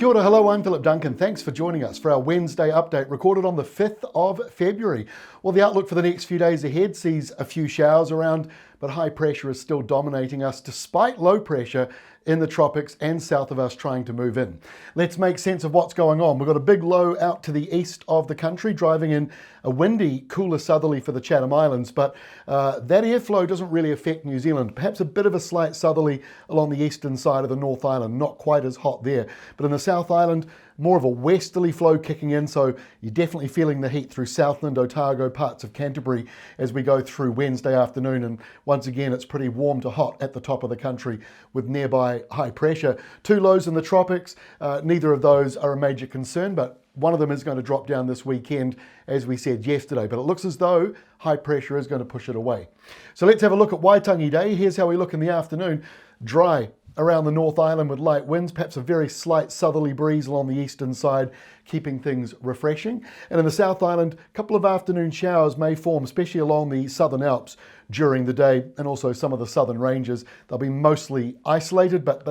Kia ora, hello, I'm Philip Duncan. Thanks for joining us for our Wednesday update recorded on the 5th of February. Well, the outlook for the next few days ahead sees a few showers around, but high pressure is still dominating us despite low pressure in the tropics and south of us trying to move in. Let's make sense of what's going on. We've got a big low out to the east of the country, driving in a windy, cooler southerly for the Chatham Islands, but that airflow doesn't really affect New Zealand. Perhaps a bit of a slight southerly along the eastern side of the North Island, not quite as hot there. But in the South Island, more of a westerly flow kicking in, so you're definitely feeling the heat through Southland, Otago, parts of Canterbury as we go through Wednesday afternoon. And once again, it's pretty warm to hot at the top of the country with nearby high pressure. Two lows in the tropics, neither of those are a major concern, but one of them is going to drop down this weekend, as we said yesterday, but it looks as though high pressure is going to push it away. So let's have a look at Waitangi Day. Here's how we look in the afternoon. Dry around the North Island with light winds, perhaps a very slight southerly breeze along the eastern side, keeping things refreshing. And in the South Island, a couple of afternoon showers may form, especially along the Southern Alps during the day, and also some of the southern ranges. They'll be mostly isolated, but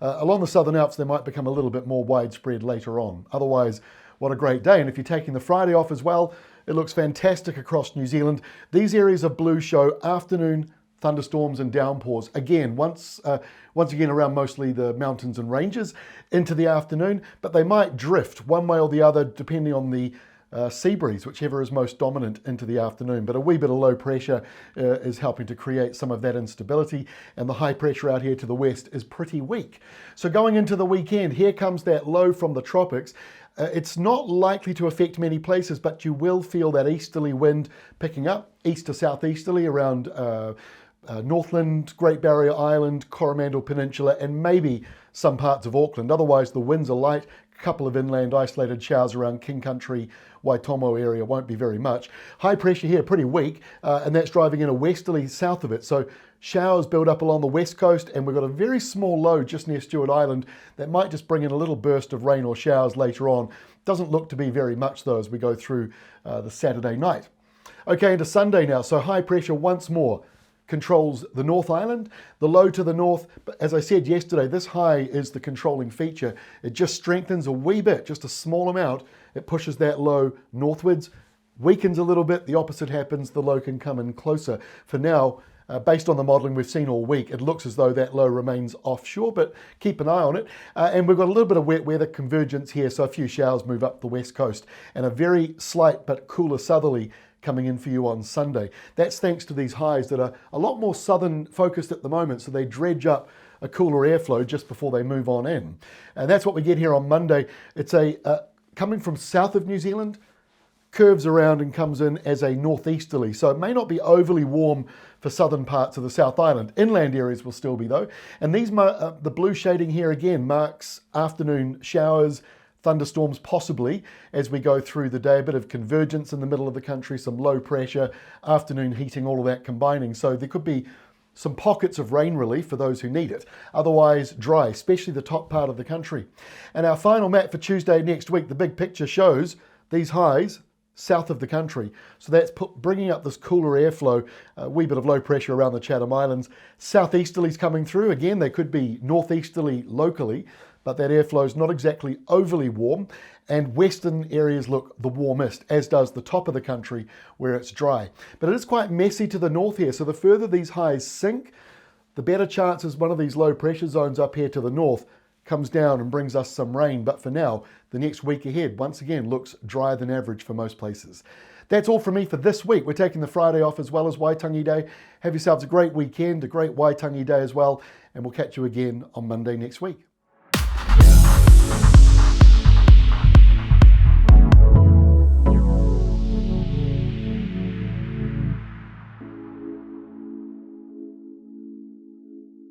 along the Southern Alps, they might become a little bit more widespread later on. Otherwise, what a great day. And if you're taking the Friday off as well, it looks fantastic across New Zealand. These areas of blue show afternoon thunderstorms and downpours. Again, once again around mostly the mountains and ranges into the afternoon, but they might drift one way or the other depending on the sea breeze, whichever is most dominant into the afternoon. But a wee bit of low pressure is helping to create some of that instability, and the high pressure out here to the west is pretty weak. So going into the weekend, here comes that low from the tropics. It's not likely to affect many places, but you will feel that easterly wind picking up, east to southeasterly around Northland, Great Barrier Island, Coromandel Peninsula, and maybe some parts of Auckland. Otherwise, the winds are light. A couple of inland isolated showers around King Country, Waitomo area, won't be very much. High pressure here, pretty weak, and that's driving in a westerly south of it. So showers build up along the west coast, and we've got a very small low just near Stewart Island that might just bring in a little burst of rain or showers later on. Doesn't look to be very much though as we go through the Saturday night. Okay, into Sunday now. So high pressure once more controls the North Island, the low to the north. But as I said yesterday, this high is the controlling feature. It just strengthens a wee bit, just a small amount. It pushes that low northwards, weakens a little bit, the opposite happens, the low can come in closer. For now, based on the modelling we've seen all week, it looks as though that low remains offshore, but keep an eye on it. And we've got a little bit of wet weather convergence here, so a few showers move up the west coast, and a very slight but cooler southerly coming in for you on Sunday. That's thanks to these highs that are a lot more southern focused at the moment, so they dredge up a cooler airflow just before they move on in. And that's what we get here on Monday. It's coming from south of New Zealand, curves around and comes in as a northeasterly. So it may not be overly warm for southern parts of the South Island. Inland areas will still be though. And these the blue shading here again marks afternoon showers, thunderstorms possibly as we go through the day. A bit of convergence in the middle of the country, some low pressure, afternoon heating, all of that combining. So there could be some pockets of rain relief for those who need it. Otherwise dry, especially the top part of the country. And our final map for Tuesday next week, the big picture shows these highs south of the country. So that's bringing up this cooler airflow, a wee bit of low pressure around the Chatham Islands. Southeasterlies coming through. Again, they could be northeasterly locally, but that airflow is not exactly overly warm. And western areas look the warmest, as does the top of the country where it's dry. But it is quite messy to the north here. So the further these highs sink, the better chances one of these low pressure zones up here to the north comes down and brings us some rain. But for now, the next week ahead, once again, looks drier than average for most places. That's all from me for this week. We're taking the Friday off as well as Waitangi Day. Have yourselves a great weekend, a great Waitangi Day as well, and we'll catch you again on Monday next week.